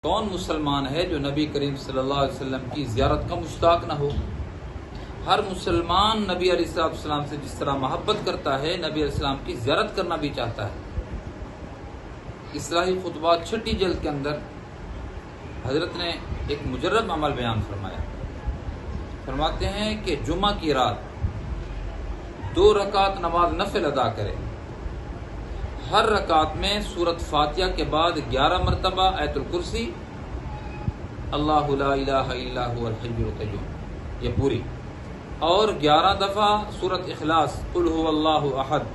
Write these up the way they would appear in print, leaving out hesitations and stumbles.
کون مسلمان ہے جو نبی کریم صلی اللہ علیہ وسلم کی زیارت کا مشتاق نہ ہو؟ ہر مسلمان نبی علیہ السلام سے جس طرح محبت کرتا ہے، نبی علیہ السلام کی زیارت کرنا بھی چاہتا ہے۔ اصلاحی خطبات 6 جلد کے اندر حضرت نے ایک مجرب عمل بیان فرمایا۔ فرماتے ہیں کہ جمعہ کی رات 2 رکعت نماز نفل ادا کرے، ہر رکعت میں سورۃ فاتحہ کے بعد 11 مرتبہ آیت الکرسی، اللہ لا الہ الا هو الحی القیوم، یہ پوری، اور 11 دفعہ سورۃ اخلاص، قل هو اللہ احد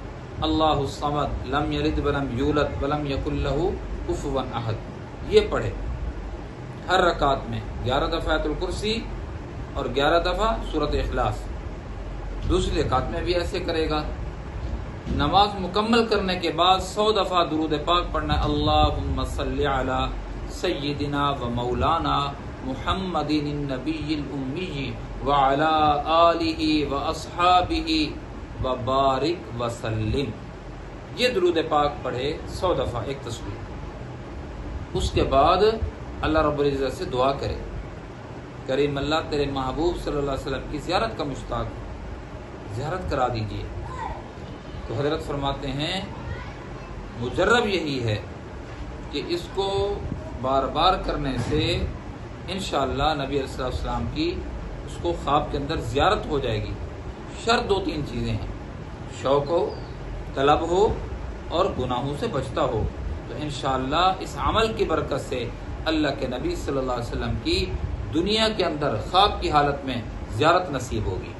اللہ الصمد لم یلد ولم یولد ولم یکن لہ کفوا احد، یہ پڑھے ہر رکعت میں 11 دفعہ آیت الکرسی اور 11 دفعہ سورۃ اخلاص۔ دوسری رکعت میں بھی ایسے کرے گا۔ نماز مکمل کرنے کے بعد 100 دفعہ درود پاک پڑھنا ہے، اللہم صلی علی سیدنا و مولانا محمد النبی الامی وعلی آلہ و اصحابہ وبارک وسلم، یہ درود پاک پڑھے 100 دفعہ، ایک تسبیح۔ اس کے بعد اللہ رب العزت سے دعا کرے، کریم اللہ تیرے محبوب صلی اللہ علیہ وسلم کی زیارت کا مشتاق، زیارت کرا دیجیے۔ تو حضرت فرماتے ہیں مجرب یہی ہے کہ اس کو بار بار کرنے سے انشاءاللہ نبی علیہ السلام کی اس کو خواب کے اندر زیارت ہو جائے گی۔ شرط 2-3 چیزیں ہیں، شوق ہو، طلب ہو اور گناہوں سے بچتا ہو، تو انشاءاللہ اس عمل کی برکت سے اللہ کے نبی صلی اللہ علیہ وسلم کی دنیا کے اندر خواب کی حالت میں زیارت نصیب ہوگی۔